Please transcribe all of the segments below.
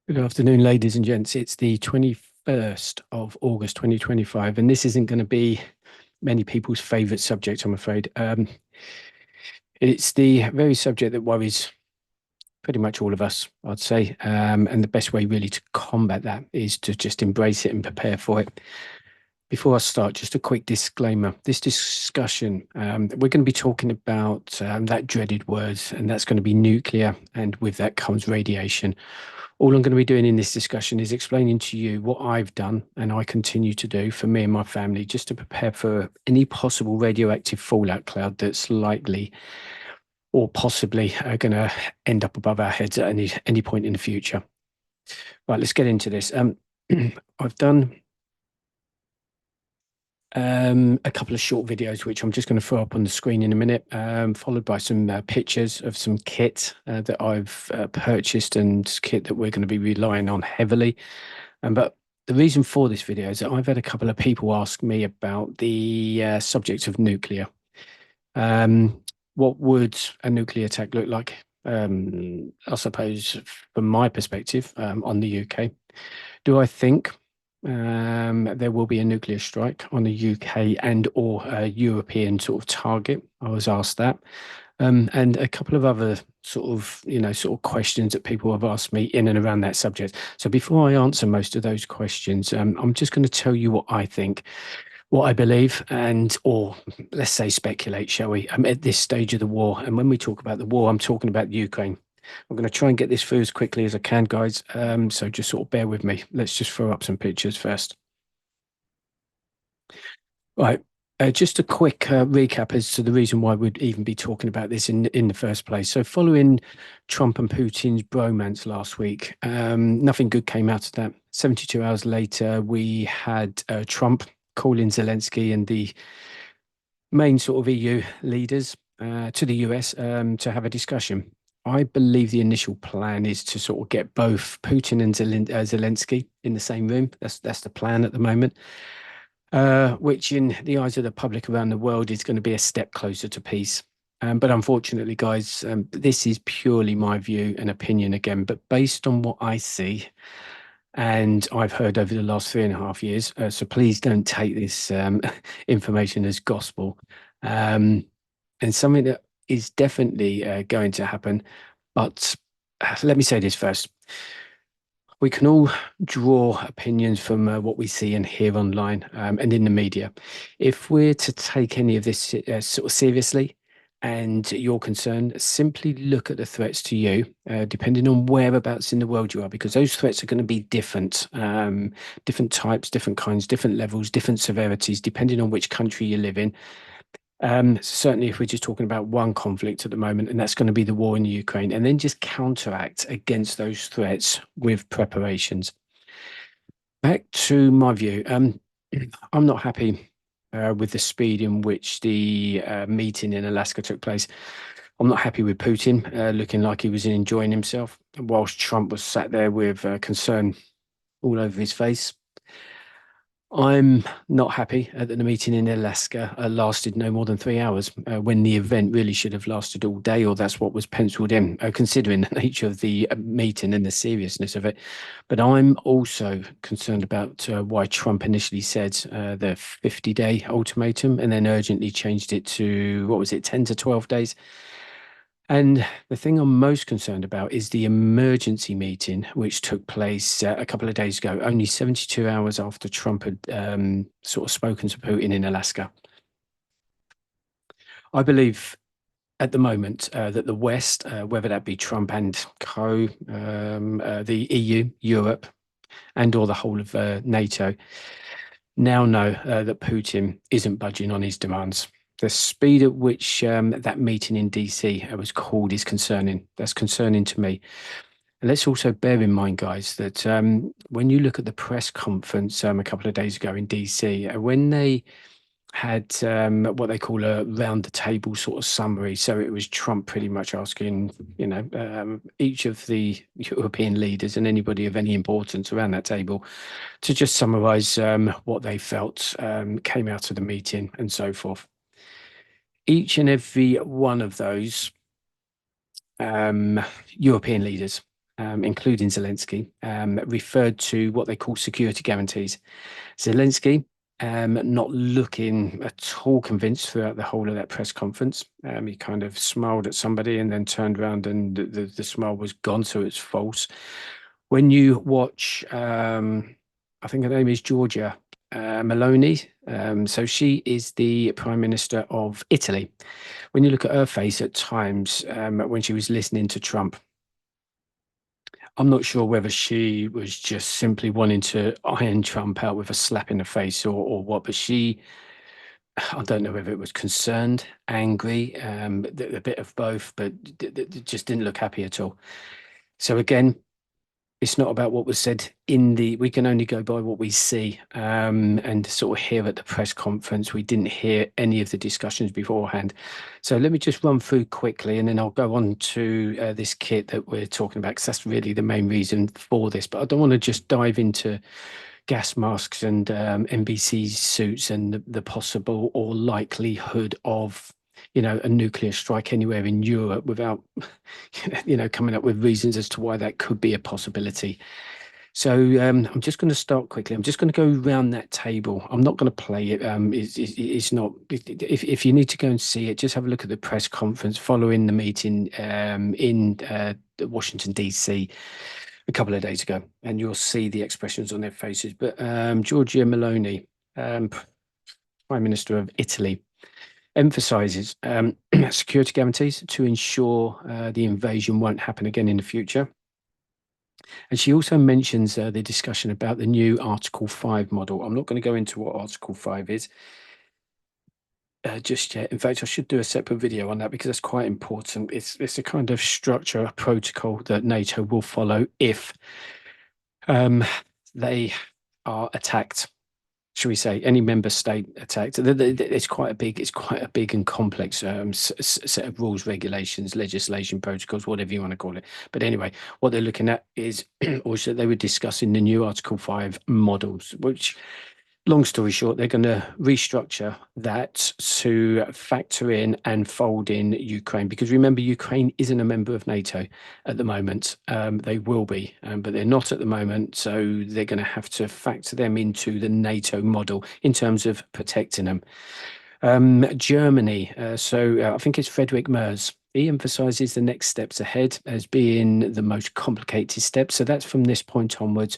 Good afternoon, ladies and gents. It's the 21st of August, 2025, and this isn't going to be many people's favorite subject, I'm afraid. It's the very subject that worries pretty much all of us, I'd say. And the best way really to combat that is to just embrace it and prepare for it. Before I start, just a quick disclaimer. This discussion, we're going to be talking about that dreaded word, and that's going to be nuclear, and with that comes radiation. All I'm going to be doing in this discussion is explaining to you what I've done and I continue to do for me and my family just to prepare for any possible radioactive fallout cloud that's likely or possibly going to end up above our heads at any point in the future. Right, let's get into this. I've done a couple of short videos, which I'm just going to throw up on the screen in a minute, followed by some pictures of some kit that I've purchased and kit that we're going to be relying on heavily. But the reason for this video is that I've had a couple of people ask me about the subject of nuclear. What would a nuclear attack look like? I suppose from my perspective on the UK, do I think there will be a nuclear strike on the UK and or a European sort of target? I was asked that. And a couple of other sort of questions that people have asked me in and around that subject. So before I answer most of those questions, I'm just going to tell you what I think, what I believe, and or let's say speculate, shall we? I'm at this stage of the war, and when we talk about the war, I'm talking about Ukraine. I'm going to try and get this through as quickly as I can, guys. So just sort of bear with me. Let's just throw up some pictures first. Right. Just a quick recap as to the reason why we'd even be talking about this in the first place. So following Trump and Putin's bromance last week, nothing good came out of that. 72 hours later, we had Trump calling Zelensky and the main sort of EU leaders to the US to have a discussion. I believe the initial plan is to sort of get both Putin and Zelensky in the same room. That's the plan at the moment, which in the eyes of the public around the world is going to be a step closer to peace. But unfortunately, guys, this is purely my view and opinion again, but based on what I see and I've heard over the last 3.5 years, so please don't take this information as gospel. Um, and something that is definitely going to happen. But let me say this first. We can all draw opinions from what we see and hear online and in the media. If we're to take any of this sort of seriously and you're concerned, simply look at the threats to you, depending on whereabouts in the world you are, because those threats are going to be different, different types, different kinds, different levels, different severities, depending on which country you live in. Certainly, if we're just talking about one conflict at the moment, and that's going to be the war in the Ukraine, and then just counteract against those threats with preparations. Back to my view, I'm not happy with the speed in which the meeting in Alaska took place. I'm not happy with Putin looking like he was enjoying himself, whilst Trump was sat there with concern all over his face. I'm not happy that the meeting in Alaska lasted no more than 3 hours when the event really should have lasted all day, or that's what was penciled in, considering the nature of the meeting and the seriousness of it. But I'm also concerned about why Trump initially said the 50-day ultimatum and then urgently changed it to, what was it, 10 to 12 days? And the thing I'm most concerned about is the emergency meeting, which took place a couple of days ago, only 72 hours after Trump had sort of spoken to Putin in Alaska. I believe at the moment that the West, whether that be Trump and co, the EU, Europe, and or the whole of NATO, now know that Putin isn't budging on his demands. The speed at which that meeting in DC was called is concerning. That's concerning to me. And let's also bear in mind, guys, that when you look at the press conference a couple of days ago in DC, when they had what they call a round the table sort of summary. So it was Trump pretty much asking, each of the European leaders and anybody of any importance around that table to just summarize what they felt came out of the meeting and so forth. Each and every one of those European leaders including Zelensky, referred to what they call security guarantees. Zelensky, not looking at all convinced throughout the whole of that press conference. He kind of smiled at somebody and then turned around and the smile was gone, so it's false. When you watch, I think her name is Georgia Meloni, so she is the Prime Minister of Italy. When you look at her face at times, when she was listening to Trump, I'm not sure whether she was just simply wanting to iron Trump out with a slap in the face or what, but I don't know whether it was concerned, angry, a bit of both, but just didn't look happy at all. So again, it's not about what was said we can only go by what we see, and sort of hear at the press conference. We didn't hear any of the discussions beforehand. So let me just run through quickly and then I'll go on to this kit that we're talking about, because that's really the main reason for this. But I don't want to just dive into gas masks and NBC Suits and the possible or likelihood of a nuclear strike anywhere in Europe without coming up with reasons as to why that could be a possibility. So I'm just going to start quickly. I'm just going to go around that table. I'm not going to play it. It's not. If you need to go and see it, just have a look at the press conference following the meeting in Washington D.C. a couple of days ago, and you'll see the expressions on their faces. But Giorgia Meloni, Prime Minister of Italy, emphasizes security guarantees to ensure the invasion won't happen again in the future. And she also mentions the discussion about the new Article 5 model. I'm not going to go into what Article 5 is just yet. In fact, I should do a separate video on that because that's quite important. It's a kind of structure, a protocol that NATO will follow if they are attacked. Should we say any member state attacked? It's quite a big and complex set of rules, regulations, legislation, protocols, whatever you want to call it. But anyway, what they're looking at is also they were discussing the new Article 5 models, which, long story short, they're going to restructure that to factor in and fold in Ukraine. Because remember, Ukraine isn't a member of NATO at the moment. They will be, but they're not at the moment. So they're going to have to factor them into the NATO model in terms of protecting them. Germany, I think it's Friedrich Merz. He emphasizes the next steps ahead as being the most complicated steps. So that's from this point onwards,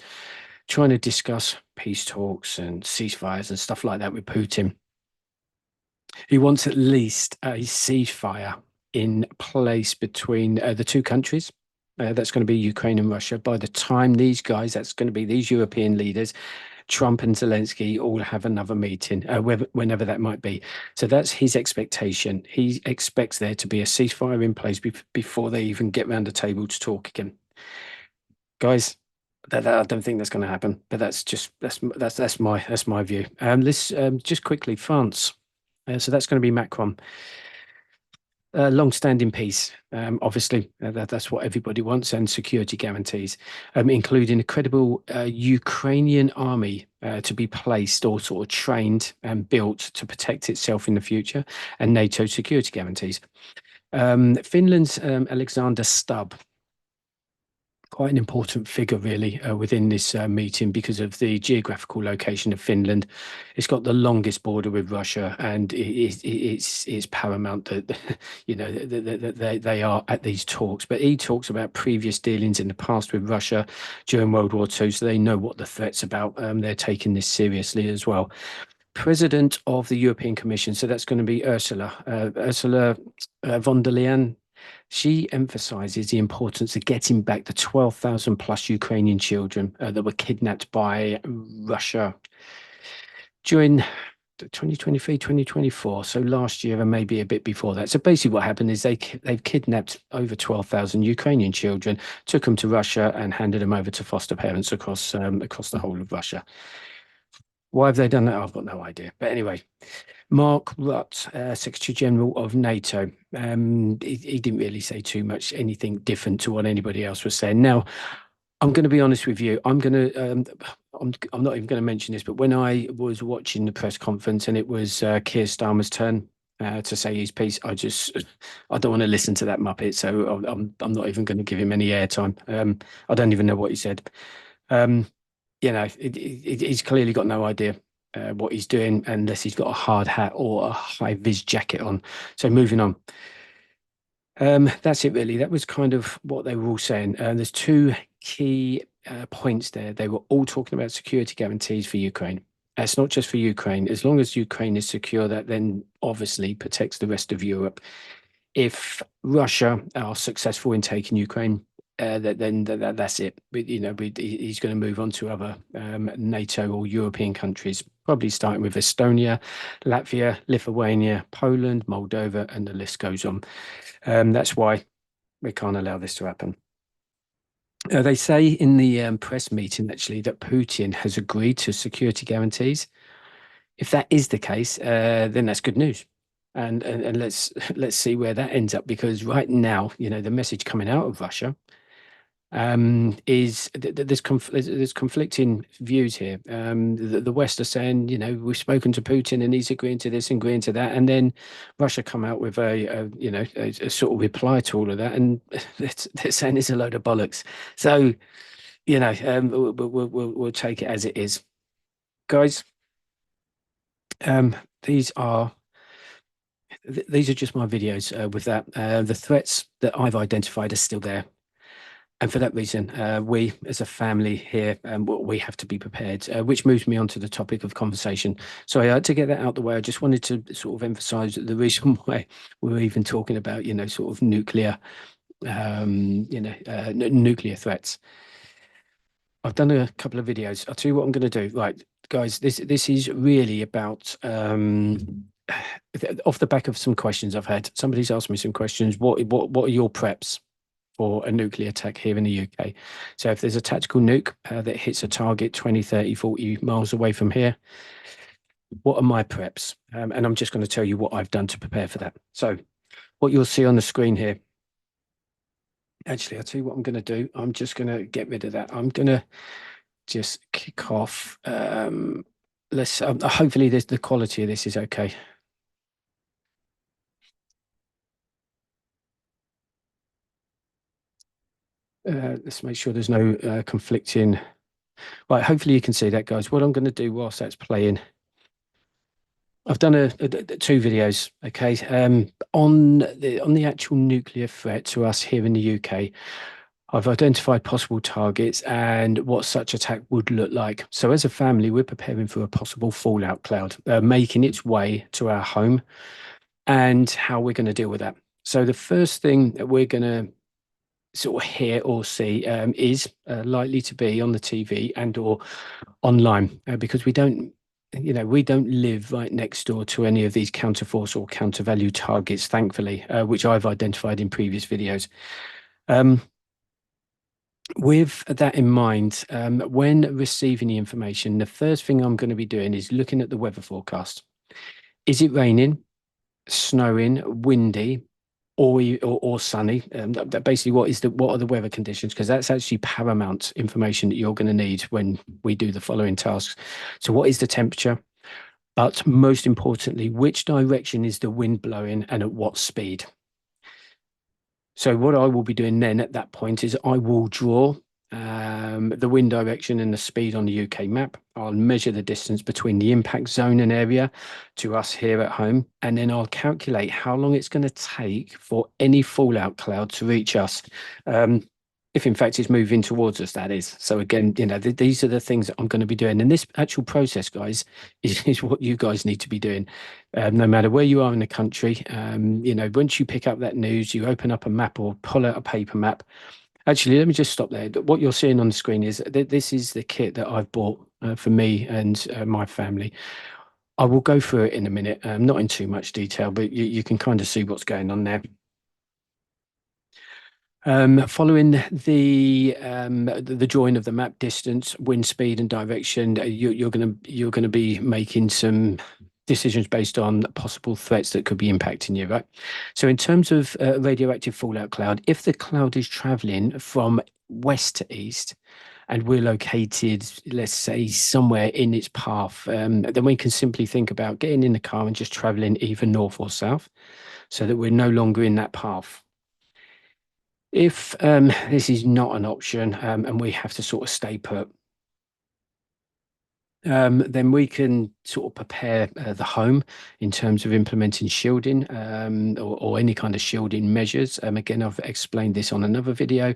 trying to discuss peace talks and ceasefires and stuff like that with Putin. He wants at least a ceasefire in place between the two countries. That's going to be Ukraine and Russia. By the time these guys, that's going to be these European leaders, Trump and Zelensky, all have another meeting, whenever that might be. So that's his expectation. He expects there to be a ceasefire in place before they even get round the table to talk again. Guys, I don't think that's going to happen, but that's my view. Let's just quickly France. So that's going to be Macron. Long-standing peace, obviously, that's what everybody wants, and security guarantees, including a credible Ukrainian army to be placed or sort of trained and built to protect itself in the future, and NATO security guarantees. Finland's Alexander Stubb, quite an important figure, really, within this meeting because of the geographical location of Finland. It's got the longest border with Russia, and it's paramount that they are at these talks. But he talks about previous dealings in the past with Russia during World War II, so they know what the threat's about. They're taking this seriously as well. President of the European Commission, so that's going to be Ursula von der Leyen. She emphasizes the importance of getting back the 12,000 plus Ukrainian children that were kidnapped by Russia during 2023, 2024. So last year and maybe a bit before that. So basically what happened is they've kidnapped over 12,000 Ukrainian children, took them to Russia and handed them over to foster parents across the whole of Russia. Why have they done that? I've got no idea. But anyway, Mark Rutte, Secretary General of NATO, he didn't really say too much, anything different to what anybody else was saying. Now, I'm going to be honest with you. I'm not even going to mention this, but when I was watching the press conference and it was Keir Starmer's turn, to say his piece. I don't want to listen to that Muppet, so I'm not even going to give him any airtime. I don't even know what he said. Um, he's clearly got no idea what he's doing unless he's got a hard hat or a high vis jacket on. So moving on. That's it really. That was kind of what they were all saying. There's two key points there. They were all talking about security guarantees for Ukraine. It's not just for Ukraine. As long as Ukraine is secure, that then obviously protects the rest of Europe. If Russia are successful in taking Ukraine, that's it. He's going to move on to other NATO or European countries, probably starting with Estonia, Latvia, Lithuania, Poland, Moldova, and the list goes on. That's why we can't allow this to happen. They say in the press meeting, actually, that Putin has agreed to security guarantees. If that is the case, then that's good news. And let's see where that ends up, because right now, the message coming out of Russia is there's conflicting views here. The West are saying, we've spoken to Putin and he's agreeing to this and agreeing to that, and then Russia come out with a sort of reply to all of that, and they're saying it's a load of bollocks. So we'll take it as it is, guys. Um, these are just my videos with that. The threats that I've identified are still there. And for that reason, we as a family here, we have to be prepared, which moves me on to the topic of conversation. So to get that out the way, I just wanted to sort of emphasize the reason why we're even talking about, sort of nuclear, nuclear threats. I've done a couple of videos. I'll tell you what I'm going to do. Right, guys, this is really about off the back of some questions I've had. Somebody's asked me some questions. What are your preps for a nuclear attack here in the UK? So if there's a tactical nuke that hits a target 20, 30, 40 miles away from here, what are my preps? And I'm just going to tell you what I've done to prepare for that. So what you'll see on the screen here, actually, I'll tell you what I'm going to do. I'm just going to get rid of that. I'm going to just kick off. Let's hopefully the quality of this is okay. Let's make sure there's no conflicting. Right, hopefully you can see that, guys. What I'm going to do whilst that's playing, I've done two videos, okay, on the actual nuclear threat to us here in the UK. I've identified possible targets and what such attack would look like. So as a family, we're preparing for a possible fallout cloud making its way to our home, and how we're going to deal with that. So the first thing that we're going to sort of hear or see is likely to be on the TV and or online, because we don't live right next door to any of these counterforce or countervalue targets, thankfully, which I've identified in previous videos. With that in mind, when receiving the information, the first thing I'm going to be doing is looking at the weather forecast. Is it raining, snowing, windy, or sunny? Basically, what are the weather conditions? Because that's actually paramount information that you're going to need when we do the following tasks. So what is the temperature? But most importantly, which direction is the wind blowing and at what speed? So what I will be doing then at that point is I will draw the wind direction and the speed on the UK map. I'll measure the distance between the impact zone and area to us here at home, and then I'll calculate how long it's going to take for any fallout cloud to reach us. If in fact it's moving towards us, that is. So again, these are the things that I'm going to be doing. And this actual process, guys, is what you guys need to be doing. No matter where you are in the country, once you pick up that news, you open up a map or pull out a paper map. Actually, let me just stop there. What you're seeing on the screen is this is the kit that I've bought for me and my family. I will go through it in a minute, not in too much detail, but you can kind of see what's going on there. Following the drawing of the map, distance, wind speed, and direction, you're gonna be making some decisions based on possible threats that could be impacting you, right? So in terms of radioactive fallout cloud, if the cloud is traveling from west to east and we're located, let's say, somewhere in its path, then we can simply think about getting in the car and just traveling either north or south so that we're no longer in that path. If this is not an option and we have to sort of stay put, then we can sort of prepare the home in terms of implementing shielding or any kind of shielding measures. Again, I've explained this on another video.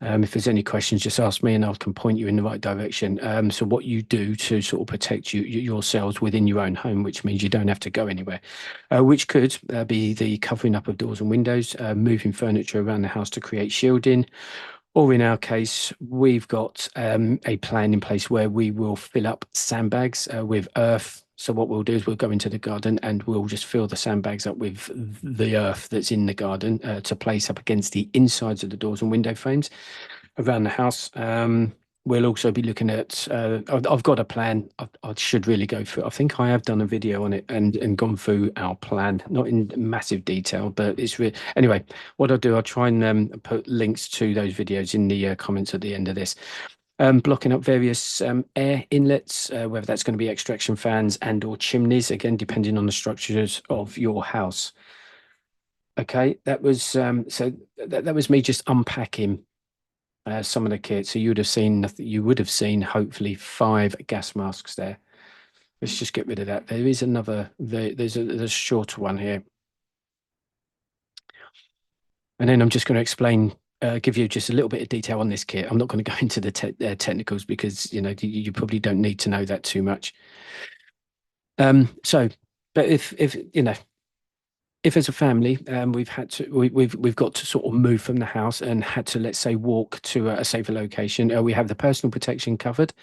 If there's any questions, just ask me and I can point you in the right direction. So what you do to sort of protect yourselves within your own home, which means you don't have to go anywhere, which could be the covering up of doors and windows, moving furniture around the house to create shielding, or in our case, we've got a plan in place where we will fill up sandbags with earth. So what we'll do is we'll go into the garden and we'll just fill the sandbags up with the earth that's in the garden to place up against the insides of the doors and window frames around the house. We'll also be looking at, I've got a plan. I should really go through. I think I have done a video on it and gone through our plan, not in massive detail, but it's really, anyway, what I'll do, I'll try and put links to those videos in the comments at the end of this. Blocking up various air inlets, whether that's going to be extraction fans and or chimneys, again, depending on the structures of your house. Okay, that was so that was me just unpacking some of the kit. So you would have seen hopefully 5 gas masks there. Let's just get rid of that. There is another, there's a shorter one here. And then I'm just going to explain, give you just a little bit of detail on this kit. I'm not going to go into the technicals because, you know, you probably don't need to know that too much. So, but if you know, if as a family, we've got to sort of move from the house and had to, let's say, walk to a safer location. We have the personal protection covered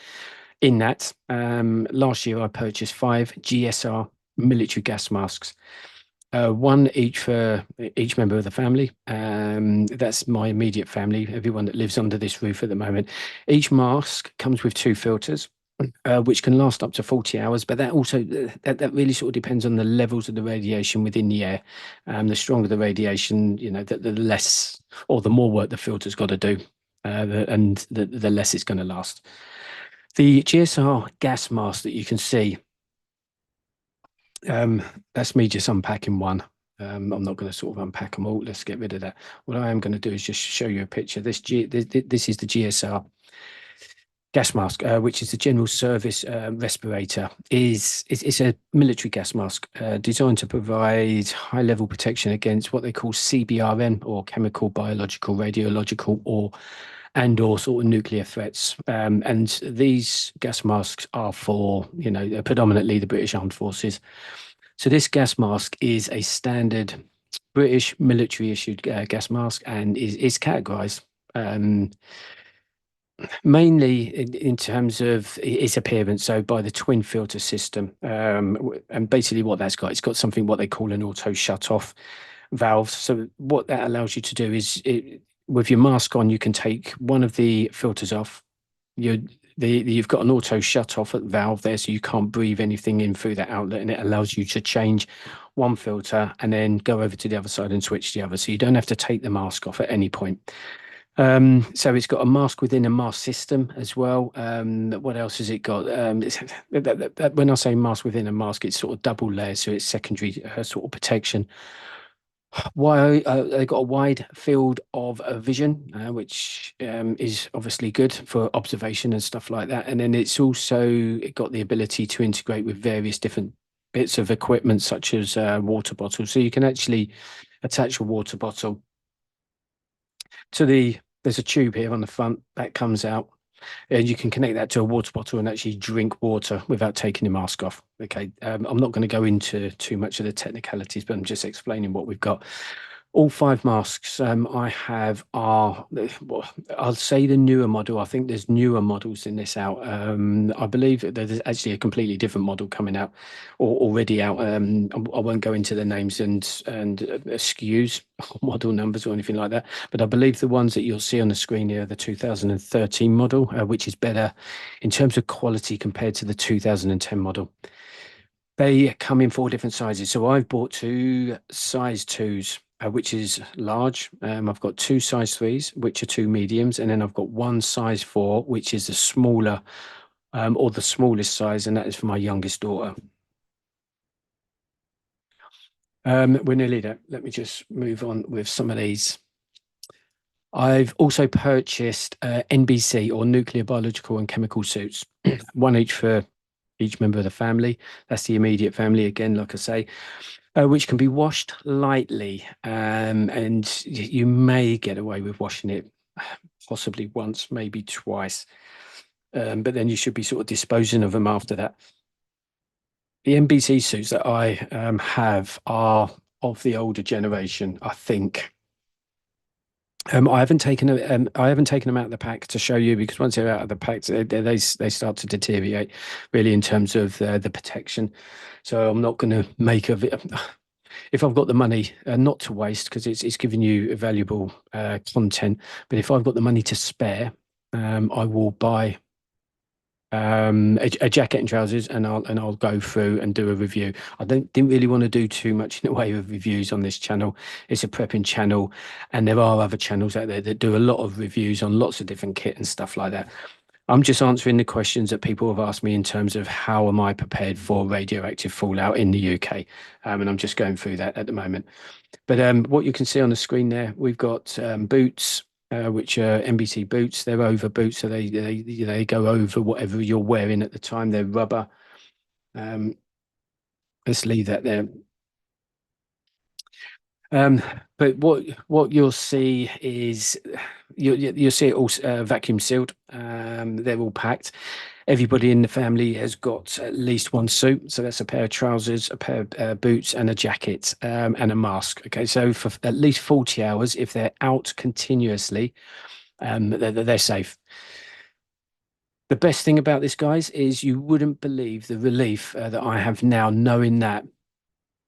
in that. Last year I purchased 5 GSR military gas masks, one each for each member of the family. That's my immediate family, everyone that lives under this roof at the moment. Each mask comes with 2 filters, which can last up to 40 hours. But that also that really sort of depends on the levels of the radiation within the air. The stronger the radiation, you know, the less or the more work the filter's got to do, and the less it's going to last. The GSR gas mask that you can see, that's me just unpacking one. I'm not going to sort of unpack them all. Let's get rid of that. What I am going to do is just show you a picture. This is the GSR gas mask, which is the general service respirator. It's a military gas mask designed to provide high level protection against what they call CBRN, or chemical, biological, radiological, or sort of nuclear threats. And these gas masks are for, you know, predominantly the British Armed Forces. So this gas mask is a standard British military issued gas mask and is categorized mainly in terms of its appearance, so by the twin filter system. And basically what that's got, it's got something what they call an auto shut off valve. So what that allows you to do is, with your mask on, you can take one of the filters off. You've got an auto shut off valve there, so you can't breathe anything in through that outlet, and it allows you to change one filter and then go over to the other side and switch the other. So you don't have to take the mask off at any point. So it's got a mask within a mask system as well. What else has it got? When I say mask within a mask, it's sort of double layer, so it's secondary sort of protection. Why they got a wide field of vision, which is obviously good for observation and stuff like that. And then it's also got the ability to integrate with various different bits of equipment, such as water bottles. So you can actually attach a water bottle to there's a tube here on the front that comes out, and you can connect that to a water bottle and actually drink water without taking the mask off. Okay, I'm not going to go into too much of the technicalities, but I'm just explaining what we've got. All 5 masks I have are, well, I'll say the newer model. I think there's newer models in this out. I believe that there's actually a completely different model coming out or already out. I won't go into the names and SKUs, model numbers or anything like that. But I believe the ones that you'll see on the screen here are the 2013 model, which is better in terms of quality compared to the 2010 model. They come in 4 different sizes. So I've bought 2 size 2s. which is large. I've got two size threes, which are two mediums, and then I've got one size four, which is the smaller, or the smallest size, and that is for my youngest daughter. We're nearly there. Let me just move on with some of these. I've also purchased NBC, or nuclear, biological, and chemical suits, one each for each member of the family. That's the immediate family again, like I say, which can be washed lightly, and you may get away with washing it possibly once, maybe twice, but then you should be sort of disposing of them after that. The NBC suits that I have are of the older generation, I think. I haven't taken them out of the pack to show you, because once they're out of the pack, they start to deteriorate really in terms of the protection. So I'm not going to make of it. If I've got the money, not to waste, because it's giving you valuable content. But if I've got the money to spare, I will buy a jacket and trousers, and I'll go through and do a review. I didn't really want to do too much in the way of reviews on this channel. It's a prepping channel, and there are other channels out there that do a lot of reviews on lots of different kit and stuff like that. I'm just answering the questions that people have asked me in terms of how am I prepared for radioactive fallout in the UK, and I'm just going through that at the moment. But what you can see on the screen there, we've got boots, which are NBC boots. They're over boots, so they go over whatever you're wearing at the time. They're rubber. Um, let's leave that there. Um, but what you'll see is you'll see it all vacuum sealed. They're all packed. Everybody in the family has got at least one suit. So that's a pair of trousers, a pair of boots, and a jacket, and a mask. Okay, so for at least 40 hours, if they're out continuously, they're safe. The best thing about this, guys, is you wouldn't believe the relief that I have now, knowing that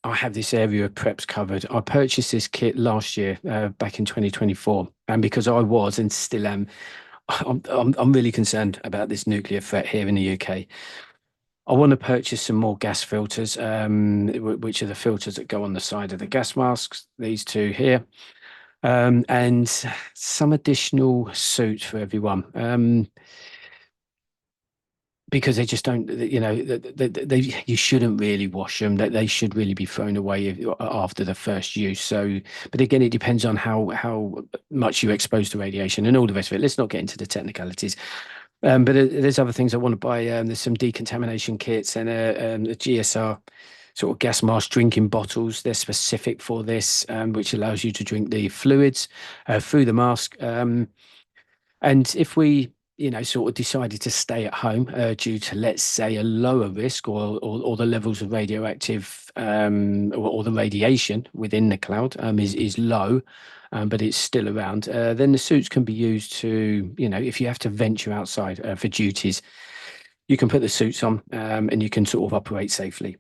I have this area of preps covered. I purchased this kit last year, back in 2024, and because I was and still am, I'm really concerned about this nuclear threat here in the UK. I want to purchase some more gas filters, which are the filters that go on the side of the gas masks. These two here, and some additional suits for everyone. Because they just don't, you shouldn't really wash them. They should really be thrown away after the first use. So, but again, it depends on how much you're exposed to radiation and all the rest of it. Let's not get into the technicalities. But there's other things I want to buy. There's some decontamination kits and a GSR sort of gas mask drinking bottles. They're specific for this, which allows you to drink the fluids through the mask. And if we, sort of decided to stay at home due to, let's say, a lower risk, or the levels of radioactive, or the radiation within the cloud is low, but it's still around, then the suits can be used to, if you have to venture outside for duties, you can put the suits on, and you can sort of operate safely,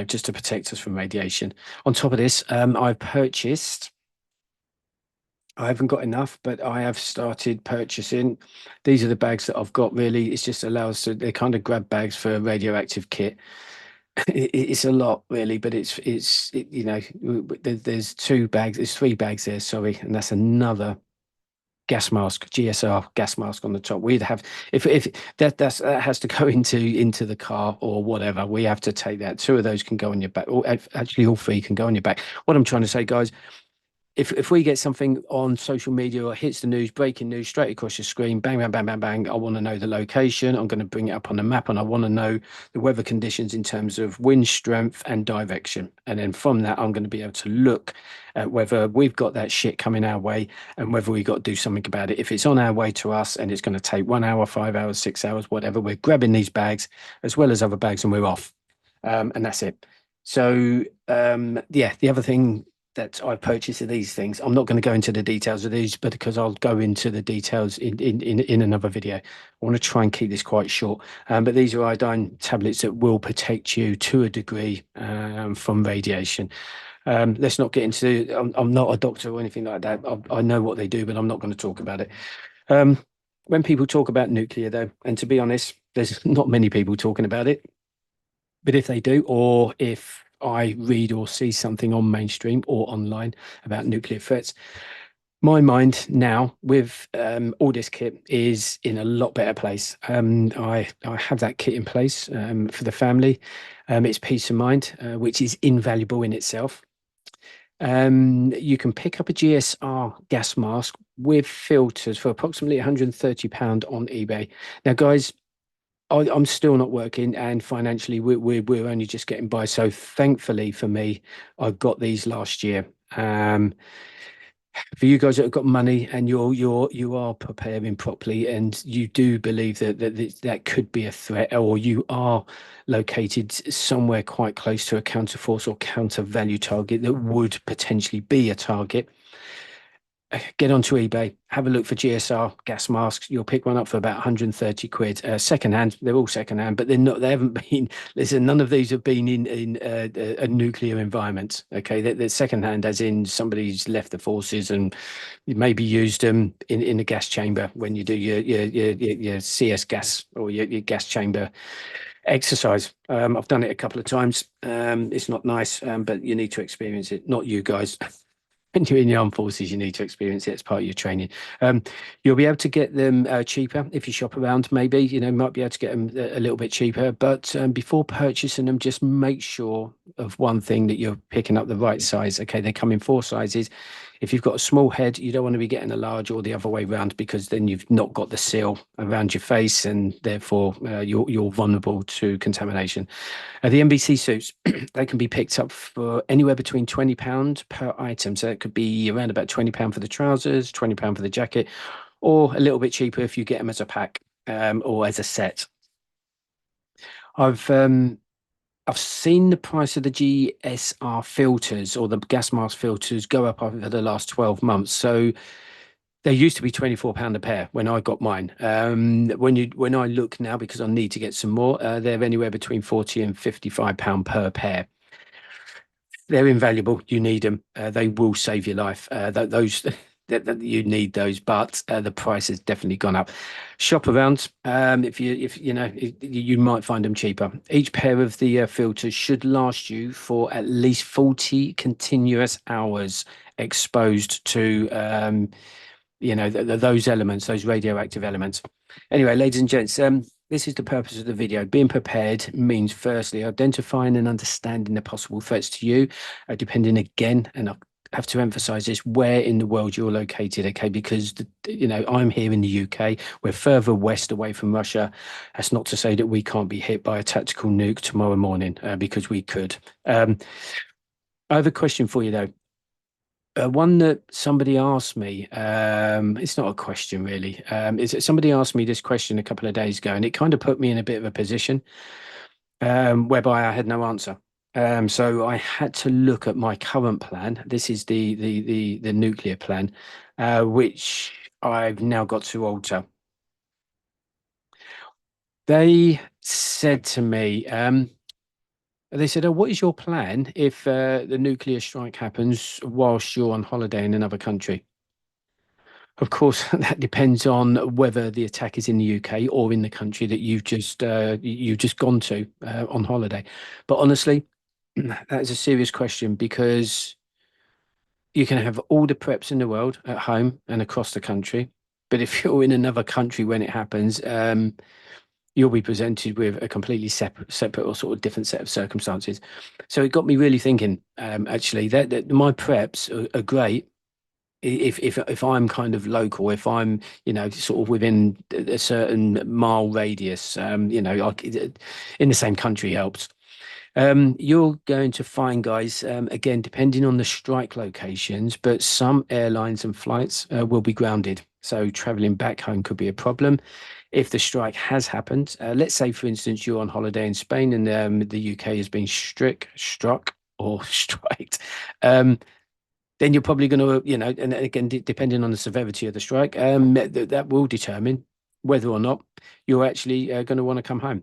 just to protect us from radiation. On top of this, I haven't got enough, but I have started purchasing. These are the bags that I've got, really. It's just allows to, they're kind of grab bags for radioactive kit. It's a lot, really, but there's two bags, there's three bags there, sorry, and that's another gas mask, GSR gas mask on the top. We'd have, if that has to go into the car or whatever, we have to take that. Two of those can go on your back, or actually all three can go on your back. What I'm trying to say, guys, if we get something on social media or hits the news, breaking news straight across your screen, bang, bang, bang, bang, bang, I want to know the location. I'm going to bring it up on the map, and I want to know the weather conditions in terms of wind strength and direction. And then from that, I'm going to be able to look at whether we've got that shit coming our way and whether we've got to do something about it. If it's on our way to us and it's going to take 1 hour, 5 hours, 6 hours, whatever, we're grabbing these bags as well as other bags, and we're off. And that's it. So, yeah, the other thing that I purchased of these things, I'm not going to go into the details of these, but because I'll go into the details in another video. I want to try and keep this quite short. But these are iodine tablets that will protect you to a degree from radiation. Let's not get into, I'm not a doctor or anything like that. I know what they do, but I'm not going to talk about it. When people talk about nuclear, though, and to be honest, there's not many people talking about it. But if they do, or if I read or see something on mainstream or online about nuclear threats, my mind now with all this kit is in a lot better place. I have that kit in place for the family. It's peace of mind, which is invaluable in itself. You can pick up a GSR gas mask with filters for approximately £130 on eBay. Now, guys, I'm still not working, and financially, we're only just getting by. So, thankfully for me, I got these last year. Um, for you guys that have got money and you are preparing properly, and you do believe that could be a threat, or you are located somewhere quite close to a counterforce or counter value target that would potentially be a target, get onto eBay, have a look for GSR gas masks. You'll pick one up for about 130 quid. Second hand, they're all second hand, but they're not, they haven't been, listen, none of these have been in a nuclear environment. Okay. They're second hand, as in somebody's left the forces and you maybe used them in a gas chamber when you do your CS gas or your gas chamber exercise. I've done it a couple of times. It's not nice, but you need to experience it. Not you guys. When you're in the armed forces, you need to experience it as part of your training. Um, you'll be able to get them cheaper if you shop around, maybe, might be able to get them a little bit cheaper. But before purchasing them, just make sure of one thing, that you're picking up the right size. Okay, they come in four sizes. If you've got a small head, you don't want to be getting a large, or the other way around, because then you've not got the seal around your face, and therefore you're vulnerable to contamination. The NBC suits, they can be picked up for anywhere between £20 per item. So it could be around about £20 for the trousers, £20 for the jacket, or a little bit cheaper if you get them as a pack or as a set. I've um, I've seen the price of the GSR filters, or the gas mask filters, go up over the last 12 months. So they used to be £24 a pair when I got mine. When I look now, because I need to get some more, they're anywhere between 40 and £55 per pair. They're invaluable. You need them. They will save your life. Those that you need those, but the price has definitely gone up. Shop around. If you know, you might find them cheaper. Each pair of the filters should last you for at least 40 continuous hours exposed to those elements, those radioactive elements. Anyway, ladies and gents, this is the purpose of the video. Being prepared means, firstly, identifying and understanding the possible threats to you, depending again, and I have to emphasize this, where in the world you're located, okay? Because, I'm here in the UK. We're further west away from Russia. That's not to say that we can't be hit by a tactical nuke tomorrow morning, because we could. I have a question for you, though. One that somebody asked me, it's not a question really. Is it somebody asked me this question a couple of days ago, and it kind of put me in a bit of a position whereby I had no answer. So I had to look at my current plan. This is the nuclear plan, which I've now got to alter. They said to me, they said, "Oh, what is your plan if the nuclear strike happens whilst you're on holiday in another country?" Of course, that depends on whether the attack is in the UK or in the country that you've just gone to on holiday. But honestly, that is a serious question, because you can have all the preps in the world at home and across the country, but if you're in another country when it happens, you'll be presented with a completely separate or sort of different set of circumstances. So it got me really thinking. Actually, that my preps are great if I'm kind of local, if I'm, sort of within a certain mile radius, like in the same country helps. You're going to find, guys, again, depending on the strike locations, but some airlines and flights will be grounded. So traveling back home could be a problem. If the strike has happened, let's say, for instance, you're on holiday in Spain and the UK has been struck or striked. Then you're probably going to, and again, depending on the severity of the strike, that will determine whether or not you're actually going to want to come home.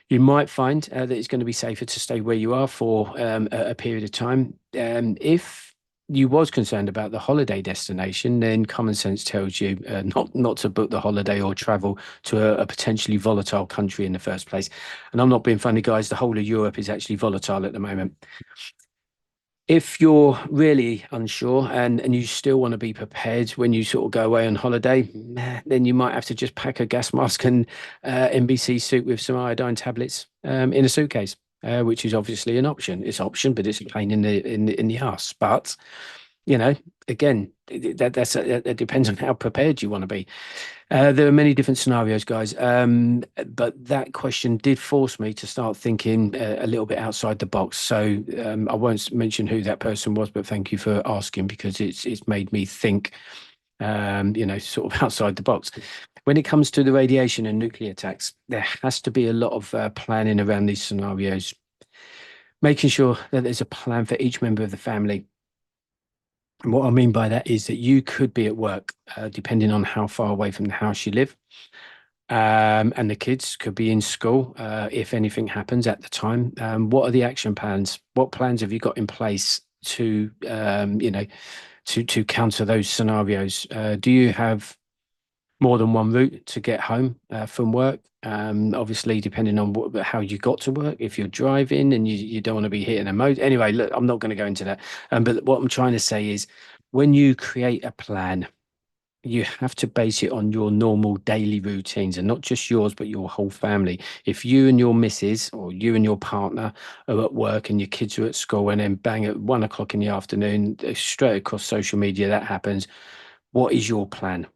You might find that it's going to be safer to stay where you are for a period of time. If you was concerned about the holiday destination, then common sense tells you not to book the holiday or travel to a potentially volatile country in the first place. And I'm not being funny, guys. The whole of Europe is actually volatile at the moment. If you're really unsure and you still want to be prepared when you sort of go away on holiday, then you might have to just pack a gas mask and NBC suit with some iodine tablets in a suitcase, which is obviously an option. It's an option, but it's a pain in the ass. But you know, again, that depends on how prepared you want to be. There are many different scenarios, guys. But that question did force me to start thinking a little bit outside the box. So I won't mention who that person was, but thank you for asking because it's made me think, sort of outside the box. When it comes to the radiation and nuclear attacks, there has to be a lot of planning around these scenarios, making sure that there's a plan for each member of the family. And what I mean by that is that you could be at work, depending on how far away from the house you live. And the kids could be in school if anything happens at the time. What are the action plans? What plans have you got in place to, to counter those scenarios? Do you have more than one route to get home from work? Obviously, depending on how you got to work, if you're driving and you don't want to be hitting a motor. Anyway, look, I'm not going to go into that. But what I'm trying to say is when you create a plan, you have to base it on your normal daily routines and not just yours, but your whole family. If you and your missus or you and your partner are at work and your kids are at school and then bang at 1 o'clock in the afternoon, straight across social media, that happens. What is your plan?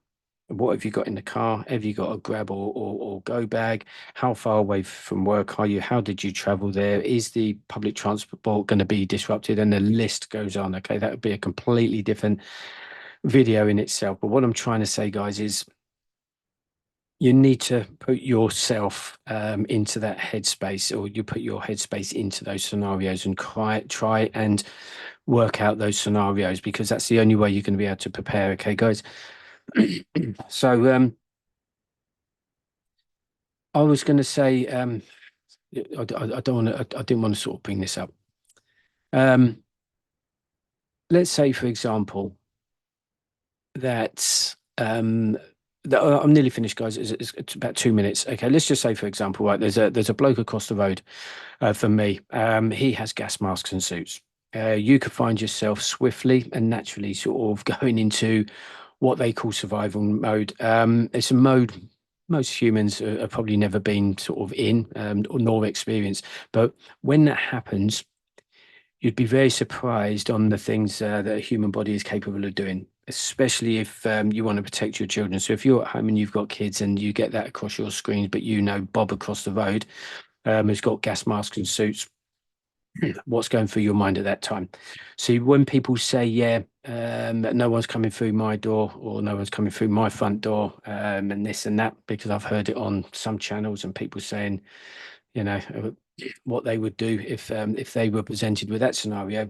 What have you got in the car? Have you got a grab or go bag? How far away from work are you? How did you travel there? Is the public transport going to be disrupted? And the list goes on. Okay, that would be a completely different video in itself. But what I'm trying to say, guys, is you need to put yourself into that headspace, or you put your headspace into those scenarios and try and work out those scenarios because that's the only way you're going to be able to prepare. Okay, guys. So I was going to say, I don't want to, I didn't want to sort of bring this up. Um, let's say, for example, that I'm nearly finished, guys. It's about 2 minutes. Okay, let's just say, for example, right, there's a bloke across the road from me. He has gas masks and suits. You could find yourself swiftly and naturally sort of going into what they call survival mode. It's a mode most humans have probably never been sort of in nor experienced. But when that happens, you'd be very surprised on the things that a human body is capable of doing, especially if you want to protect your children. So if you're at home and you've got kids and you get that across your screens, but you know Bob across the road has got gas masks and suits, what's going through your mind at that time? See, when people say, yeah, no one's coming through my door or no one's coming through my front door and this and that, because I've heard it on some channels and people saying, you know, what they would do if they were presented with that scenario.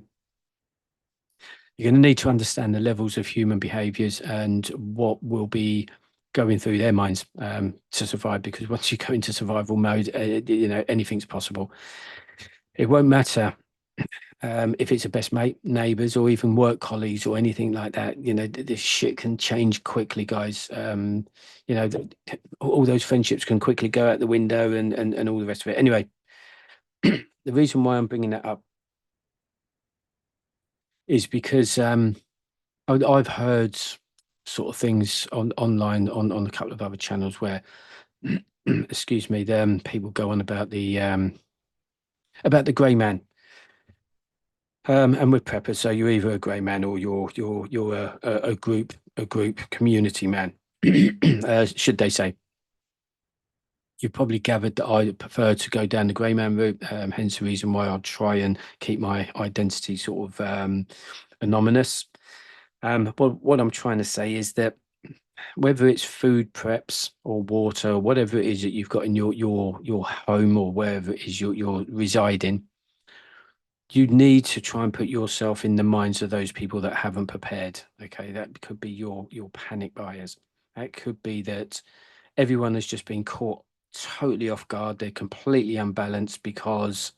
You're going to need to understand the levels of human behaviors and what will be going through their minds to survive. Because once you go into survival mode, anything's possible. It won't matter if it's a best mate, neighbours, or even work colleagues or anything like that. This shit can change quickly, guys. You know, all those friendships can quickly go out the window and all the rest of it. Anyway, the reason why I'm bringing that up is because I've heard sort of things online on a couple of other channels where, excuse me, people go on about the grey man. And with preppers, so you're either a grey man or you're a group community man, should they say. You've probably gathered that I prefer to go down the grey man route, hence the reason why I'll try and keep my identity sort of anonymous. But what I'm trying to say is that whether it's food preps or water, or whatever it is that you've got in your home or wherever it is you're residing, you need to try and put yourself in the minds of those people that haven't prepared. Okay, that could be your panic buyers. That could be that everyone has just been caught totally off guard. They're completely unbalanced because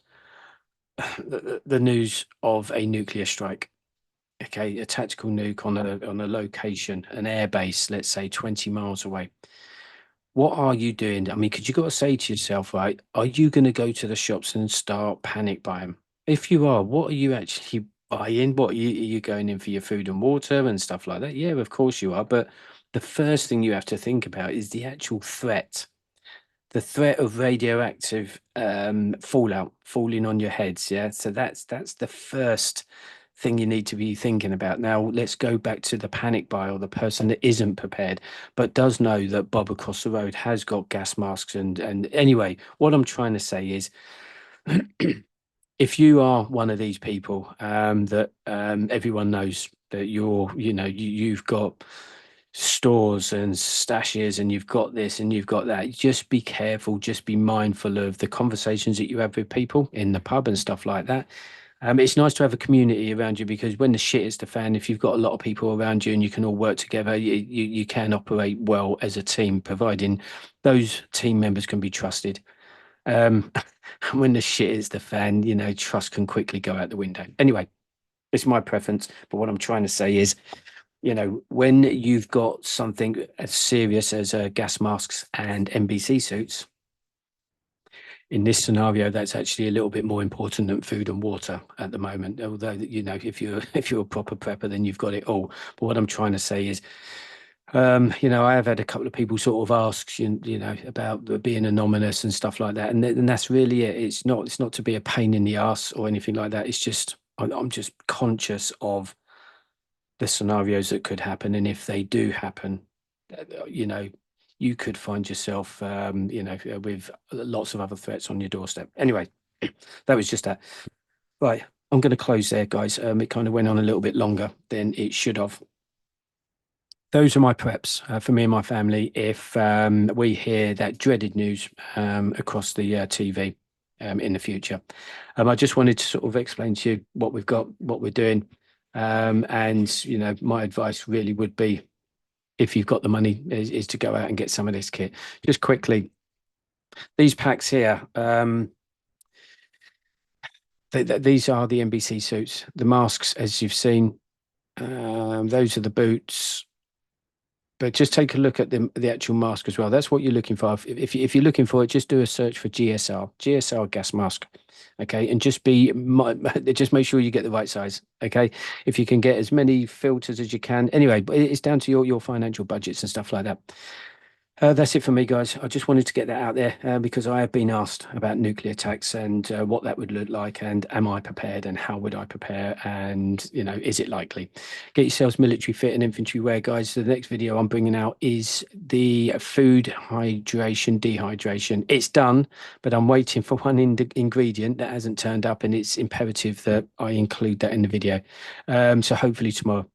the news of a nuclear strike. okay, a tactical nuke on a location, an air base, let's say 20 miles away. What are you doing? I mean, because you've got to say to yourself, right, are you going to go to the shops and start panic buying? If you are, what are you actually buying? Are you going in for your food and water and stuff like that? Yeah, of course you are. But the first thing you have to think about is the actual threat, the threat of radioactive fallout falling on your heads. Yeah, so that's the first thing you need to be thinking about. Now let's go back to the panic buyer, or the person that isn't prepared but does know that Bob across the road has got gas masks. And anyway, what I'm trying to say is, if you are one of these people that everyone knows that you've got stores and stashes and you've got this and you've got that, just be careful, just be mindful of the conversations that you have with people in the pub and stuff like that. It's nice to have a community around you, because when the shit is the fan, if you've got a lot of people around you and you can all work together, you can operate well as a team, providing those team members can be trusted. um, when the shit is the fan, trust can quickly go out the window. Anyway, it's my preference, but what I'm trying to say is, when you've got something as serious as gas masks and NBC suits, in this scenario, that's actually a little bit more important than food and water at the moment. Although, if you're if you're a proper prepper, then you've got it all. But what I'm trying to say is, I have had a couple of people sort of ask, about being anonymous and stuff like that, and that's really it. It's not to be a pain in the ass or anything like that. It's just I'm just conscious of the scenarios that could happen, and if they do happen, you know, you could find yourself, with lots of other threats on your doorstep. Anyway, that was just that. Right, I'm going to close there, guys. It kind of went on a little bit longer than it should have. Those are my preps for me and my family if we hear that dreaded news across the TV in the future. I just wanted to sort of explain to you what we've got, what we're doing. And, my advice really would be, if you've got the money, is to go out and get some of this kit. Just quickly, these packs here, these are the NBC suits. The masks, as you've seen, those are the boots. But just take a look at the actual mask as well. That's what you're looking for. If you're looking for it, just do a search for GSR gas mask. Okay, and just make sure you get the right size. Okay, if you can get as many filters as you can. Anyway, but it's down to your financial budgets and stuff like that. That's it for me, guys. I just wanted to get that out there because I have been asked about nuclear attacks and what that would look like, and am I prepared, and how would I prepare, and is it likely? Get yourselves military fit and infantry wear, guys. The next video I'm bringing out is the food hydration, dehydration. It's done, but I'm waiting for one ingredient that hasn't turned up, and it's imperative that I include that in the video. So hopefully tomorrow.